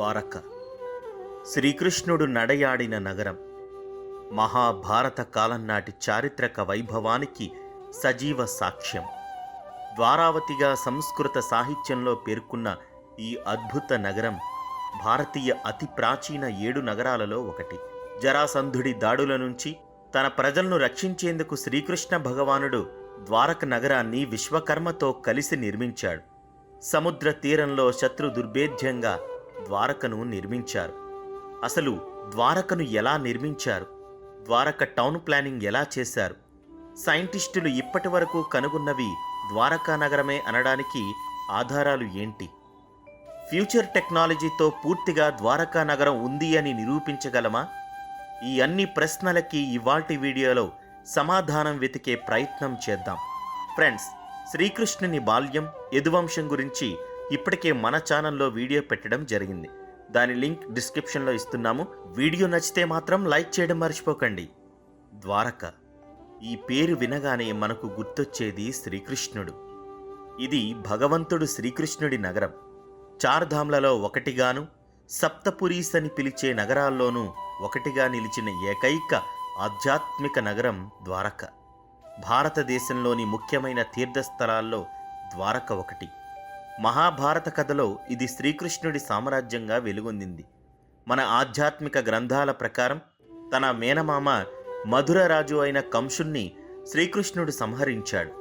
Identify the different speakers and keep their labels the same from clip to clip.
Speaker 1: ద్వారక శ్రీకృష్ణుడు నడయాడిన నగరం. మహాభారత కాలం నాటి చారిత్రక వైభవానికి సజీవ సాక్ష్యం. ద్వారావతిగా సంస్కృత సాహిత్యంలో పేర్కొన్న ఈ అద్భుత నగరం భారతీయ అతి ప్రాచీన 7 నగరాలలో ఒకటి. జరాసంధుడి దాడుల నుంచి తన ప్రజలను రక్షించేందుకు శ్రీకృష్ణ భగవానుడు ద్వారక నగరాన్ని విశ్వకర్మతో కలిసి నిర్మించాడు. సముద్ర తీరంలో శత్రు దుర్భేద్యంగా ద్వారకను నిర్మించారు. అసలు ద్వారకను ఎలా నిర్మించారు? ద్వారక టౌన్ ప్లానింగ్ ఎలా చేశారు? సైంటిస్టులు ఇప్పటి వరకు కనుగొన్నవి ద్వారకా నగరమే అనడానికి ఆధారాలు ఏంటి? ఫ్యూచర్ టెక్నాలజీతో పూర్తిగా ద్వారకా నగరం ఉంది అని నిరూపించగలమా? ఈ అన్ని ప్రశ్నలకి ఇవాల్టి వీడియోలో సమాధానం వెతికే ప్రయత్నం చేద్దాం. ఫ్రెండ్స్, శ్రీకృష్ణుని బాల్యం, యదువంశం గురించి ఇప్పటికే మన ఛానల్లో వీడియో పెట్టడం జరిగింది. దాని లింక్ డిస్క్రిప్షన్లో ఇస్తున్నాము. వీడియో నచ్చితే మాత్రం లైక్ చేయడం మర్చిపోకండి. ద్వారక, ఈ పేరు వినగానే మనకు గుర్తొచ్చేది శ్రీకృష్ణుడు. ఇది భగవంతుడు శ్రీకృష్ణుడి నగరం. చార్ధామ్లలో ఒకటిగాను, సప్తపురీస్ అని పిలిచే నగరాల్లోనూ ఒకటిగా నిలిచిన ఏకైక ఆధ్యాత్మిక నగరం ద్వారక. భారతదేశంలోని ముఖ్యమైన తీర్థస్థలాల్లో ద్వారక ఒకటి. మహాభారత కథలో ఇది శ్రీకృష్ణుడి సామ్రాజ్యంగా వెలుగొందింది. మన ఆధ్యాత్మిక గ్రంథాల ప్రకారం తన మేనమామ మధురరాజు అయిన కంసుణ్ణి శ్రీకృష్ణుడు సంహరించాడు.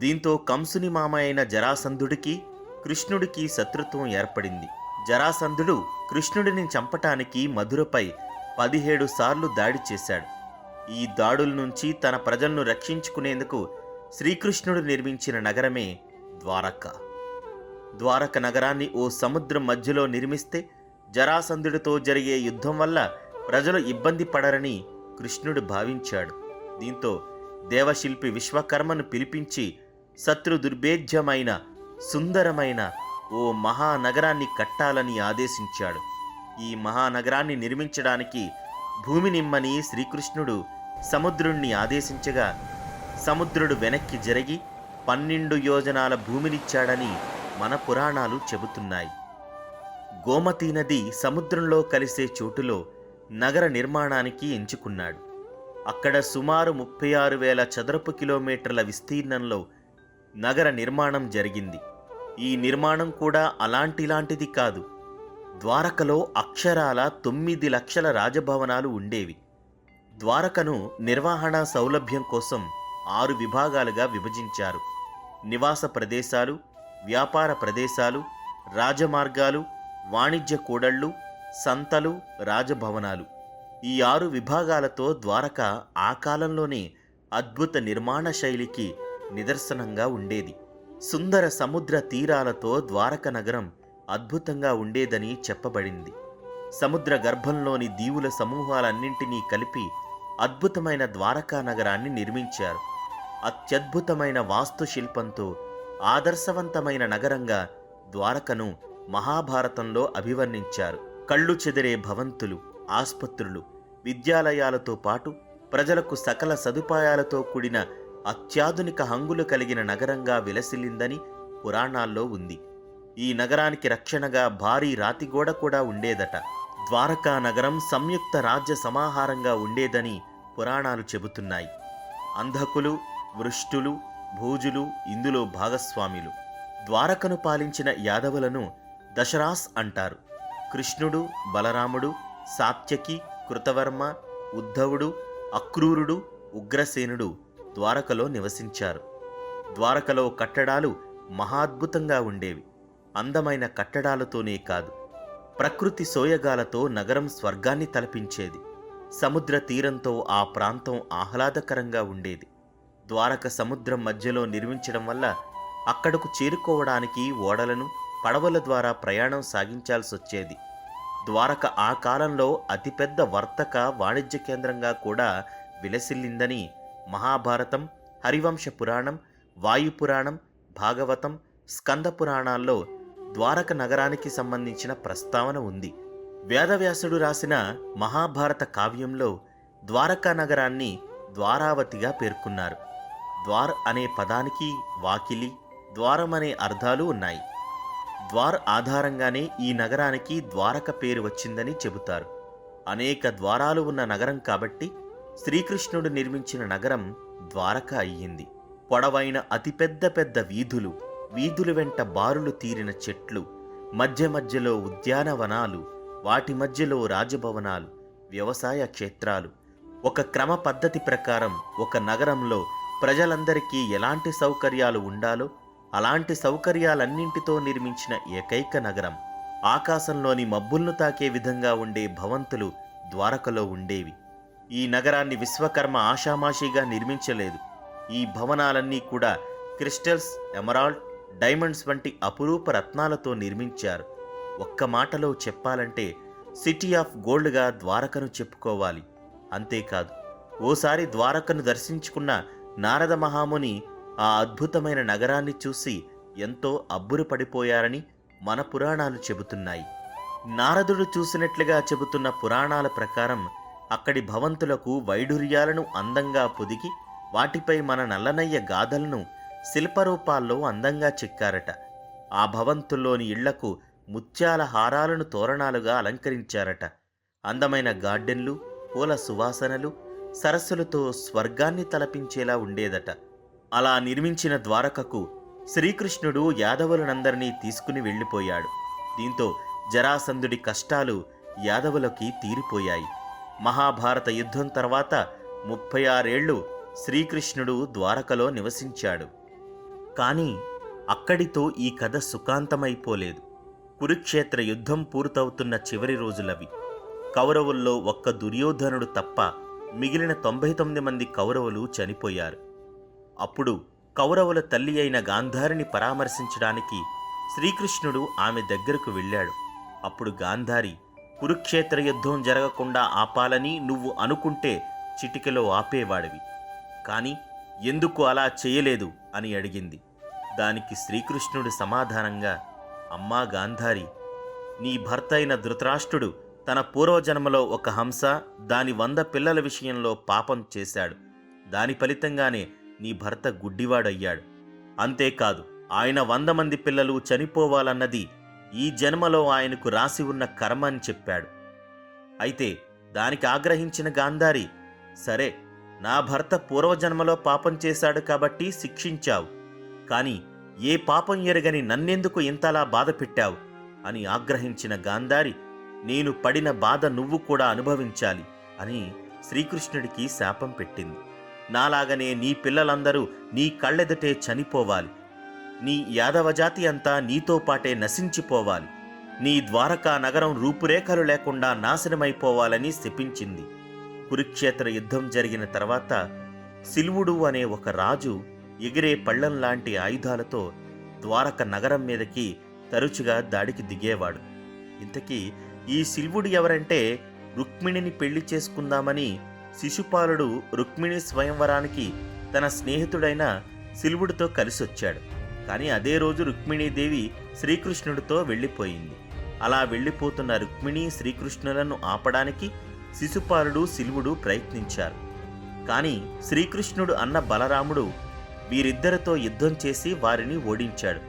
Speaker 1: దీంతో కంసుని మామ అయిన జరాసంధుడికి కృష్ణుడికి శత్రుత్వం ఏర్పడింది. జరాసంధుడు కృష్ణుడిని చంపటానికి మధురపై 17 సార్లు దాడి చేశాడు. ఈ దాడుల నుంచి తన ప్రజలను రక్షించుకునేందుకు శ్రీకృష్ణుడు నిర్మించిన నగరమే ద్వారక. ద్వారక నగరాన్ని ఓ సముద్రం మధ్యలో నిర్మిస్తే జరాసంధుడితో జరిగే యుద్ధం వల్ల ప్రజలు ఇబ్బంది పడరని కృష్ణుడు భావించాడు. దీంతో దేవశిల్పి విశ్వకర్మను పిలిపించి శత్రు దుర్భేద్యమైన సుందరమైన ఓ మహానగరాన్ని కట్టాలని ఆదేశించాడు. ఈ మహానగరాన్ని నిర్మించడానికి భూమినిమ్మని శ్రీకృష్ణుడు సముద్రుణ్ణి ఆదేశించగా సముద్రుడు వెనక్కి జరిగి 12 యోజనాల భూమినిచ్చాడని మన పురాణాలు చెబుతున్నాయి. గోమతీ నది సముద్రంలో కలిసే చోటులో నగర నిర్మాణానికి ఎంచుకున్నాడు. అక్కడ సుమారు 36,000 చదరపు కిలోమీటర్ల విస్తీర్ణంలో నగర నిర్మాణం జరిగింది. ఈ నిర్మాణం కూడా అలాంటిలాంటిది కాదు. ద్వారకలో అక్షరాల 9 లక్షల రాజభవనాలు ఉండేవి. ద్వారకను నిర్వహణ సౌలభ్యం కోసం 6 విభాగాలుగా విభజించారు. నివాస ప్రదేశాలు, వ్యాపార ప్రదేశాలు, రాజమార్గాలు, వాణిజ్య కూడళ్లు, సంతలు, రాజభవనాలు. ఈ 6 విభాగాలతో ద్వారక ఆ కాలంలోనే అద్భుత నిర్మాణ శైలికి నిదర్శనంగా ఉండేది. సుందర సముద్ర తీరాలతో ద్వారక నగరం అద్భుతంగా ఉండేదని చెప్పబడింది. సముద్ర గర్భంలోని దీవుల సమూహాలన్నింటినీ కలిపి అద్భుతమైన ద్వారకా నగరాన్ని నిర్మించారు. అత్యద్భుతమైన వాస్తుశిల్పంతో ఆదర్శవంతమైన నగరంగా ద్వారకను మహాభారతంలో అభివర్ణించారు. కళ్ళు చెదిరే భవంతులు, ఆస్పత్రులు, విద్యాలయాలతో పాటు ప్రజలకు సకల సదుపాయాలతో కూడిన అత్యాధునిక హంగులు కలిగిన నగరంగా విలసిల్లిందని పురాణాల్లో ఉంది. ఈ నగరానికి రక్షణగా భారీ రాతిగోడ కూడా ఉండేదట. ద్వారకా నగరం సంయుక్త రాజ్య సమాహారంగా ఉండేదని పురాణాలు చెబుతున్నాయి. అంధకులు, వృష్టులు, భూజులు ఇందులో భాగస్వాములు. ద్వారకను పాలించిన యాదవులను దశరాస్ అంటారు. కృష్ణుడు, బలరాముడు, సాత్యకి, కృతవర్మ, ఉద్ధవుడు, అక్రూరుడు, ఉగ్రసేనుడు ద్వారకలో నివసించారు. ద్వారకలో కట్టడాలు మహాద్భుతంగా ఉండేవి. అందమైన కట్టడాలతోనే కాదు, ప్రకృతి సోయగాలతో నగరం స్వర్గాన్ని తలపించేది. సముద్ర తీరంతో ఆ ప్రాంతం ఆహ్లాదకరంగా ఉండేది. ద్వారక సముద్రం మధ్యలో నిర్మించడం వల్ల అక్కడకు చేరుకోవడానికి ఓడలను, పడవల ద్వారా ప్రయాణం సాగించాల్సొచ్చేది. ద్వారక ఆ కాలంలో అతిపెద్ద వర్తక వాణిజ్య కేంద్రంగా కూడా విలసిల్లిందని మహాభారతం, హరివంశ పురాణం, వాయుపురాణం, భాగవతం, స్కంద పురాణాల్లో ద్వారక నగరానికి సంబంధించిన ప్రస్తావన ఉంది. వేదవ్యాసుడు రాసిన మహాభారత కావ్యంలో ద్వారకా నగరాన్ని ద్వారావతిగా పేర్కొన్నారు. ద్వార్ అనే పదానికి వాకిలి, ద్వారం అనే అర్థాలు ఉన్నాయి. ద్వార్ ఆధారంగానే ఈ నగరానికి ద్వారక పేరు వచ్చిందని చెబుతారు. అనేక ద్వారాలు ఉన్న నగరం కాబట్టి శ్రీకృష్ణుడు నిర్మించిన నగరం ద్వారక అయ్యింది. పొడవైన అతిపెద్ద పెద్ద వీధులు, వీధుల వెంట బారులు తీరిన చెట్లు, మధ్య మధ్యలో ఉద్యానవనాలు, వాటి మధ్యలో రాజభవనాలు, వ్యవసాయ క్షేత్రాలు, ఒక క్రమ పద్ధతి ప్రకారం ఒక నగరంలో ప్రజలందరికీ ఎలాంటి సౌకర్యాలు ఉండాలో అలాంటి సౌకర్యాలన్నింటితో నిర్మించిన ఏకైక నగరం. ఆకాశంలోని మబ్బులను తాకే విధంగా ఉండే భవంతులు ద్వారకలో ఉండేవి. ఈ నగరాన్ని విశ్వకర్మ ఆషామాషీగా నిర్మించలేదు. ఈ భవనాలన్నీ కూడా క్రిస్టల్స్, ఎమరాల్డ్, డైమండ్స్ వంటి అపురూప రత్నాలతో నిర్మించారు. ఒక్క మాటలో చెప్పాలంటే సిటీ ఆఫ్ గోల్డ్గా ద్వారకను చెప్పుకోవాలి. అంతేకాదు, ఓసారి ద్వారకను దర్శించుకున్న నారద మహాముని ఆ అద్భుతమైన నగరాన్ని చూసి ఎంతో అబ్బురపడిపోయారని మన పురాణాలు చెబుతున్నాయి. నారదుడు చూసినట్లుగా చెబుతున్న పురాణాల ప్రకారం అక్కడి భవంతులకు వైడూర్యాలను అందంగా పొదిగి వాటిపై మన నల్లనయ్య గాథలను శిల్పరూపాల్లో అందంగా చెక్కారట. ఆ భవంతుల్లోని ఇళ్లకు ముత్యాల హారాలను తోరణాలుగా అలంకరించారట. అందమైన గార్డెన్లు, పూల సువాసనలు, సరస్సులతో స్వర్గాన్ని తలపించేలా ఉండేదట. అలా నిర్మించిన ద్వారకకు శ్రీకృష్ణుడు యాదవులనందరినీ తీసుకుని వెళ్ళిపోయాడు. దీంతో జరాసంధుడి కష్టాలు యాదవులకి తీరిపోయాయి. మహాభారత యుద్ధం తర్వాత 36 ఏళ్లు శ్రీకృష్ణుడు ద్వారకలో నివసించాడు. కానీ అక్కడితో ఈ కథ సుఖాంతమైపోలేదు. కురుక్షేత్ర యుద్ధం పూర్తవుతున్న చివరి రోజులవి. కౌరవుల్లో ఒక్క దుర్యోధనుడు తప్ప మిగిలిన 99 మంది కౌరవులు చనిపోయారు. అప్పుడు కౌరవుల తల్లి అయిన గాంధారిని పరామర్శించడానికి శ్రీకృష్ణుడు ఆమె దగ్గరకు వెళ్ళాడు. అప్పుడు గాంధారి, కురుక్షేత్ర యుద్ధం జరగకుండా ఆపాలని నువ్వు అనుకుంటే చిటికెలో ఆపేవాడివి, కానీ ఎందుకు అలా చేయలేదు అని అడిగింది. దానికి శ్రీకృష్ణుడు సమాధానంగా, అమ్మా గాంధారి, నీ భర్త అయిన ధృతరాష్ట్రుడు తన పూర్వజన్మలో ఒక హంస, దాని 100 పిల్లల విషయంలో పాపం చేశాడు. దాని ఫలితంగానే నీ భర్త గుడ్డివాడయ్యాడు. అంతేకాదు, ఆయన 100 మంది పిల్లలు చనిపోవాలన్నది ఈ జన్మలో ఆయనకు రాసి ఉన్న కర్మ అని చెప్పాడు. అయితే దానికి ఆగ్రహించిన గాంధారి, సరే, నా భర్త పూర్వజన్మలో పాపం చేశాడు కాబట్టి శిక్షించావు, కానీ ఏ పాపం ఎరగని నన్నెందుకు ఇంతలా బాధ పెట్టావు అని ఆగ్రహించిన గాంధారి, నేను పడిన బాధ నువ్వు కూడా అనుభవించాలి అని శ్రీకృష్ణుడికి శాపం పెట్టింది. నాలాగనే నీ పిల్లలందరూ నీ కళ్ళెదటే చనిపోవాలి, నీ యాదవజాతి అంతా నీతో పాటే నశించిపోవాలి, నీ ద్వారకా నగరం రూపురేఖలు లేకుండా నాశనమైపోవాలని శపించింది. కురుక్షేత్ర యుద్ధం జరిగిన తర్వాత శిల్వుడు అనే ఒక రాజు ఎగిరే పళ్ళంలాంటి ఆయుధాలతో ద్వారక నగరం మీదకి తరచుగా దాడికి దిగేవాడు. ఇంతకీ ఈ శిల్వుడు ఎవరంటే, రుక్మిణిని పెళ్లి చేసుకుందామని శిశుపాలుడు రుక్మిణి స్వయంవరానికి తన స్నేహితుడైన శిల్వుడితో కలిసొచ్చాడు. కానీ అదే రోజు రుక్మిణీదేవి శ్రీకృష్ణుడితో వెళ్ళిపోయింది. అలా వెళ్ళిపోతున్న రుక్మిణి శ్రీకృష్ణులను ఆపడానికి శిశుపాలుడు శిల్వుడు ప్రయత్నించారు. కానీ శ్రీకృష్ణుడు అన్న బలరాముడు వీరిద్దరితో యుద్ధం చేసి వారిని ఓడించాడు.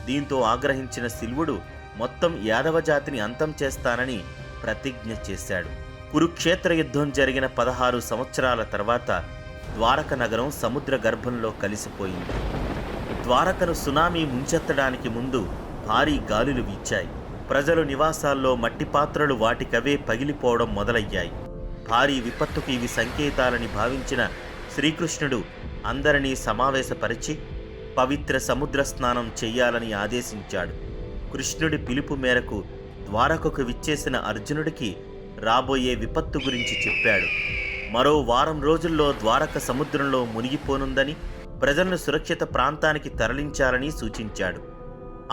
Speaker 1: దీంతో ఆగ్రహించిన శిల్వుడు మొత్తం యాదవ జాతిని అంతం చేస్తానని ప్రతిజ్ఞ చేశాడు. కురుక్షేత్ర యుద్ధం జరిగిన 16 సంవత్సరాల తర్వాత ద్వారక నగరం సముద్ర గర్భంలో కలిసిపోయింది. ద్వారకను సునామీ ముంచెత్తడానికి ముందు భారీ గాలులు వీచాయి. ప్రజలు నివాసాల్లో మట్టి పాత్రలు వాటికవే పగిలిపోవడం మొదలయ్యాయి. భారీ విపత్తుకు ఇవి సంకేతాలని భావించిన శ్రీకృష్ణుడు అందరినీ సమావేశపరిచి పవిత్ర సముద్ర స్నానం చెయ్యాలని ఆదేశించాడు. కృష్ణుడి పిలుపు మేరకు ద్వారకకు విచ్చేసిన అర్జునుడికి రాబోయే విపత్తు గురించి చెప్పాడు. మరో వారం రోజుల్లో ద్వారక సముద్రంలో మునిగిపోనుందని, ప్రజలను సురక్షిత ప్రాంతానికి తరలించాలని సూచించాడు.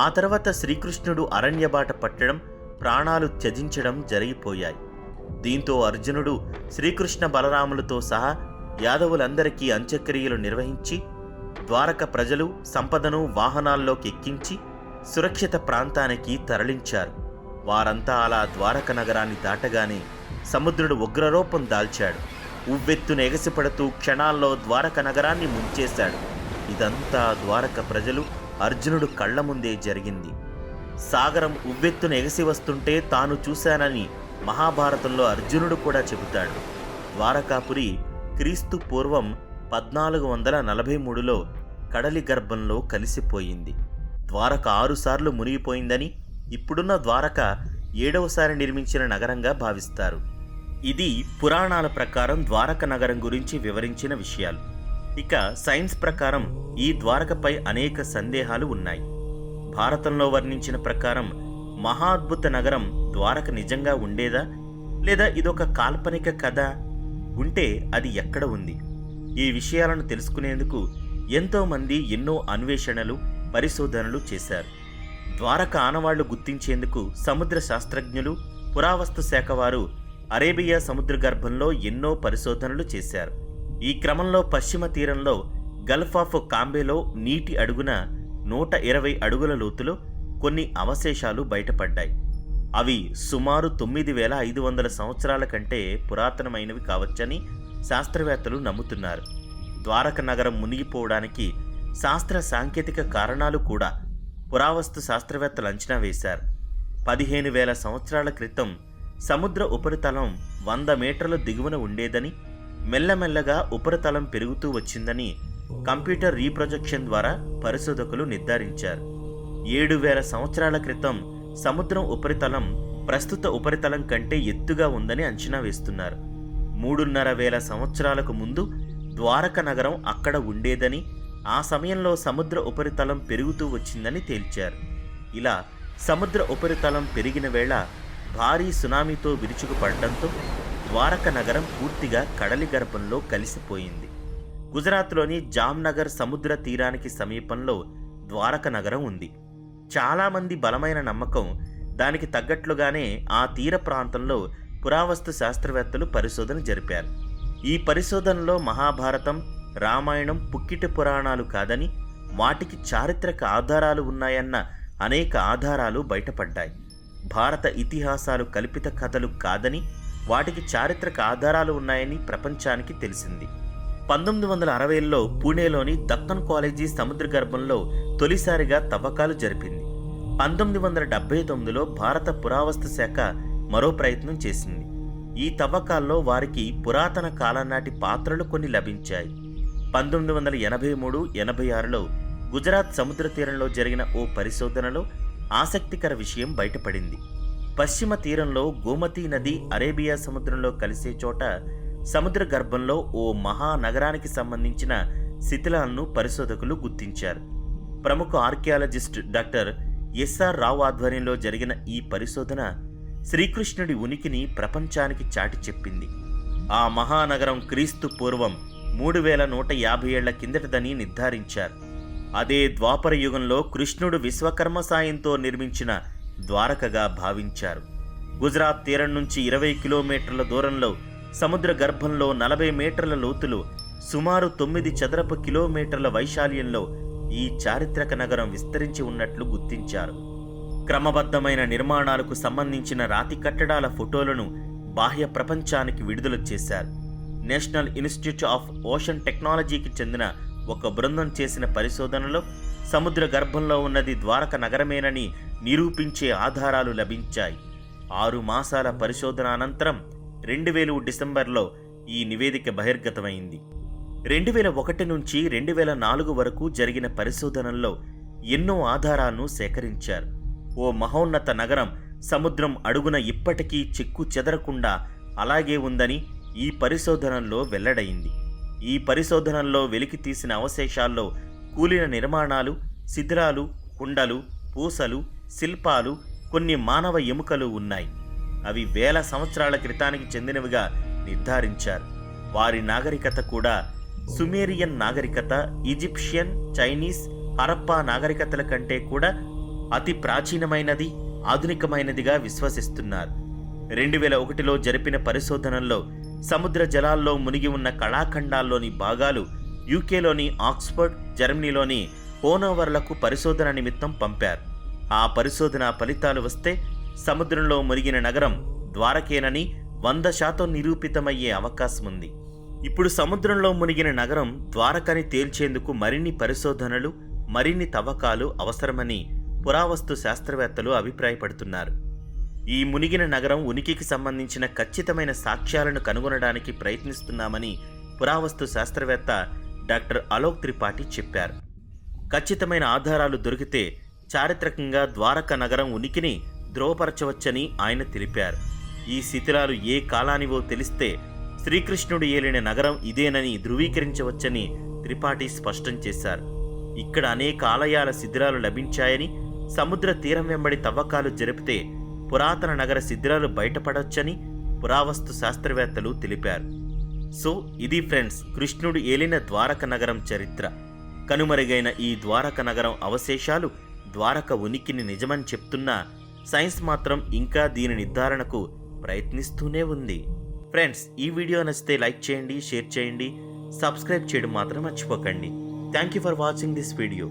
Speaker 1: ఆ తర్వాత శ్రీకృష్ణుడు అరణ్యబాట పట్టడం, ప్రాణాలు త్యజించడం జరిగిపోయాయి. దీంతో అర్జునుడు శ్రీకృష్ణ బలరాములతో సహా యాదవులందరికీ అంత్యక్రియలు నిర్వహించి ద్వారక ప్రజలు సంపదను వాహనాల్లోకి ఎక్కించి సురక్షిత ప్రాంతానికి తరలించారు. వారంతా అలా ద్వారక నగరాన్ని దాటగానే సముద్రుడు ఉగ్రరూపం దాల్చాడు. ఉవ్వెత్తున ఎగసిపడుతూ క్షణాల్లో ద్వారక నగరాన్ని ముంచేశాడు. ఇదంతా ద్వారక ప్రజలు, అర్జునుడు కళ్ల ముందే జరిగింది. సాగరం ఉవ్వెత్తున ఎగసి వస్తుంటే తాను చూశానని మహాభారతంలో అర్జునుడు కూడా చెబుతాడు. ద్వారకాపురి క్రీస్తు పూర్వం 1443లో కడలి గర్భంలో కలిసిపోయింది. ద్వారక 6 సార్లు మునిగిపోయిందని, ఇప్పుడున్న ద్వారక 7వసారి నిర్మించిన నగరంగా భావిస్తారు. ఇది పురాణాల ప్రకారం ద్వారక నగరం గురించి వివరించిన విషయాలు. ఇక సైన్స్ ప్రకారం ఈ ద్వారకపై అనేక సందేహాలు ఉన్నాయి. భారతంలో వర్ణించిన ప్రకారం మహాద్భుత నగరం ద్వారక నిజంగా ఉండేదా, లేదా ఇదొక కాల్పనిక కథ? ఉంటే అది ఎక్కడ ఉంది? ఈ విషయాలను తెలుసుకునేందుకు ఎంతోమంది ఎన్నో అన్వేషణలు, పరిశోధనలు చేశారు. ద్వారక ఆనవాళ్లు గుర్తించేందుకు సముద్ర శాస్త్రజ్ఞులు, పురావస్తు శాఖ వారు అరేబియా సముద్ర గర్భంలో ఎన్నో పరిశోధనలు చేశారు. ఈ క్రమంలో పశ్చిమ తీరంలో గల్ఫ్ ఆఫ్ కాంబేలో నీటి అడుగున 120 అడుగుల లోతులో కొన్ని అవశేషాలు బయటపడ్డాయి. అవి సుమారు 9500 సంవత్సరాల కంటే పురాతనమైనవి కావచ్చని శాస్త్రవేత్తలు నమ్ముతున్నారు. ద్వారక నగరం మునిగిపోవడానికి శాస్త్ర సాంకేతిక కారణాలు కూడా పురావస్తు శాస్త్రవేత్తలు అంచనా వేశారు. 15,000 సంవత్సరాల క్రితం సముద్ర ఉపరితలం 100 మీటర్ల దిగువన ఉండేదని, మెల్లమెల్లగా ఉపరితలం పెరుగుతూ వచ్చిందని కంప్యూటర్ రీప్రొజెక్షన్ ద్వారా పరిశోధకులు నిర్ధారించారు. 7,000 సంవత్సరాల క్రితం సముద్రం ఉపరితలం ప్రస్తుత ఉపరితలం కంటే ఎత్తుగా ఉందని అంచనా వేస్తున్నారు. 3,500 సంవత్సరాలకు ముందు ద్వారక నగరం అక్కడ ఉండేదని, ఆ సమయంలో సముద్ర ఉపరితలం పెరుగుతూ వచ్చిందని తేల్చారు. ఇలా సముద్ర ఉపరితలం పెరిగిన వేళ భారీ సునామీతో విరుచుకుపడడంతో ద్వారక నగరం పూర్తిగా కడలి గర్భంలో కలిసిపోయింది. గుజరాత్లోని జామ్నగర్ సముద్ర తీరానికి సమీపంలో ద్వారక నగరం ఉంది. చాలామంది బలమైన నమ్మకం దానికి తగ్గట్లుగానే ఆ తీర ప్రాంతంలో పురావస్తు శాస్త్రవేత్తలు పరిశోధన జరిపారు. ఈ పరిశోధనలో మహాభారతం, రామాయణం పుక్కిటి పురాణాలు కాదని, వాటికి చారిత్రక ఆధారాలు ఉన్నాయన్న అనేక ఆధారాలు బయటపడ్డాయి. భారత ఇతిహాసాలు కల్పిత కథలు కాదని, వాటికి చారిత్రక ఆధారాలు ఉన్నాయని ప్రపంచానికి తెలిసింది. 1960లో పూణేలోని దక్కన్ కాలేజీ సముద్ర గర్భంలో తొలిసారిగా తవ్వకాలు జరిపింది. 1979లో భారత పురావస్తు శాఖ మరో ప్రయత్నం చేసింది. ఈ తవ్వకాల్లో వారికి పురాతన కాలం నాటి పాత్రలు కొన్ని లభించాయి. 1983-86లో గుజరాత్ సముద్ర తీరంలో జరిగిన ఓ పరిశోధనలో ఆసక్తికర విషయం బయటపడింది. పశ్చిమ తీరంలో గోమతీ నది అరేబియా సముద్రంలో కలిసే చోట సముద్ర గర్భంలో ఓ మహానగరానికి సంబంధించిన శిథిలాలను పరిశోధకులు గుర్తించారు. ప్రముఖ ఆర్కియాలజిస్ట్ డాక్టర్ ఎస్ఆర్ రావు ఆధ్వర్యంలో జరిగిన ఈ పరిశోధన శ్రీకృష్ణుడి ఉనికిని ప్రపంచానికి చాటి చెప్పింది. ఆ మహానగరం క్రీస్తు పూర్వం 3150 ఏళ్ల కిందటదని నిర్ధారించారు. అదే ద్వాపర యుగంలో కృష్ణుడు విశ్వకర్మ సాయంతో నిర్మించిన ద్వారకగా భావించారు. గుజరాత్ తీరం నుంచి 20 కిలోమీటర్ల దూరంలో సముద్ర గర్భంలో 40 మీటర్ల లోతులో సుమారు 9 చదరపు కిలోమీటర్ల వైశాల్యంలో ఈ చారిత్రక నగరం విస్తరించి ఉన్నట్లు గుర్తించారు. క్రమబద్ధమైన నిర్మాణాలకు సంబంధించిన రాతి కట్టడాల ఫోటోలను బాహ్య ప్రపంచానికి విడుదల చేశారు. నేషనల్ ఇన్స్టిట్యూట్ ఆఫ్ ఓషన్ టెక్నాలజీకి చెందిన ఒక బృందం చేసిన పరిశోధనలో సముద్ర గర్భంలో ఉన్నది ద్వారక నగరమేనని నిరూపించే ఆధారాలు లభించాయి. 6 మాసాల పరిశోధన అనంతరం 2000 డిసెంబర్లో ఈ నివేదిక బహిర్గతమైంది. 2001 నుంచి 2004 వరకు జరిగిన పరిశోధనల్లో ఎన్నో ఆధారాలను సేకరించారు. ఓ మహోన్నత నగరం సముద్రం అడుగున ఇప్పటికీ చెక్కు చెదరకుండా అలాగే ఉందని ఈ పరిశోధనల్లో వెల్లడైంది. ఈ పరిశోధనల్లో వెలికితీసిన అవశేషాల్లో కూలిన నిర్మాణాలు, శిథిలాలు, కుండలు, పూసలు, శిల్పాలు, కొన్ని మానవ ఎముకలు ఉన్నాయి. అవి వేల సంవత్సరాల క్రితానికి చెందినవిగా నిర్ధారించారు. వారి నాగరికత కూడా సుమేరియన్ నాగరికత, ఈజిప్షియన్, చైనీస్, హరప్పా నాగరికతల కంటే కూడా అతి ప్రాచీనమైనది, ఆధునికమైనదిగా విశ్వసిస్తున్నారు. 2001లో జరిపిన పరిశోధనల్లో సముద్ర జలాల్లో మునిగి ఉన్న కళాఖండాల్లోని భాగాలు యూకేలోని ఆక్స్ఫర్డ్, జర్మనీలోని హోనోవర్లకు పరిశోధన నిమిత్తం పంపారు. ఆ పరిశోధన ఫలితాలు వస్తే సముద్రంలో మునిగిన నగరం ద్వారకేనని 100% నిరూపితమయ్యే అవకాశం ఉంది. ఇప్పుడు సముద్రంలో మునిగిన నగరం ద్వారకని తేల్చేందుకు మరిన్ని పరిశోధనలు, మరిన్ని తవ్వకాలు అవసరమని పురావస్తు శాస్త్రవేత్తలు అభిప్రాయపడుతున్నారు. ఈ మునిగిన నగరం ఉనికికి సంబంధించిన ఖచ్చితమైన సాక్ష్యాలను కనుగొనడానికి ప్రయత్నిస్తున్నామని పురావస్తు శాస్త్రవేత్త డాక్టర్ అలోక్ త్రిపాఠి చెప్పారు. ఖచ్చితమైన ఆధారాలు దొరికితే చారిత్రకంగా ద్వారక నగరం ఉనికిని ధృవపరచవచ్చని ఆయన తెలిపారు. ఈ శిథిలాలు ఏ కాలానివో తెలిస్తే శ్రీకృష్ణుడు ఏలిన నగరం ఇదేనని ధృవీకరించవచ్చని త్రిపాఠి స్పష్టం చేశారు. ఇక్కడ అనేక ఆలయాల శిథిలాలు లభించాయని, సముద్ర తీరం వెంబడి తవ్వకాలు జరిపితే పురాతన నగర శిథిలాలు బయటపడొచ్చని పురావస్తు శాస్త్రవేత్తలు తెలిపారు. సో ఇది ఫ్రెండ్స్, కృష్ణుడు ఏలిన ద్వారక నగరం చరిత్ర. కనుమరుగైన ఈ ద్వారక నగరం అవశేషాలు ద్వారక ఉనికిని నిజమని చెప్తున్నా సైన్స్ మాత్రం ఇంకా దీని నిర్ధారణకు ప్రయత్నిస్తూనే ఉంది. ఫ్రెండ్స్, ఈ వీడియో నచ్చితే లైక్ చేయండి, షేర్ చేయండి, సబ్స్క్రైబ్ చేయడం మాత్రం మర్చిపోకండి. Thank you for watching this video.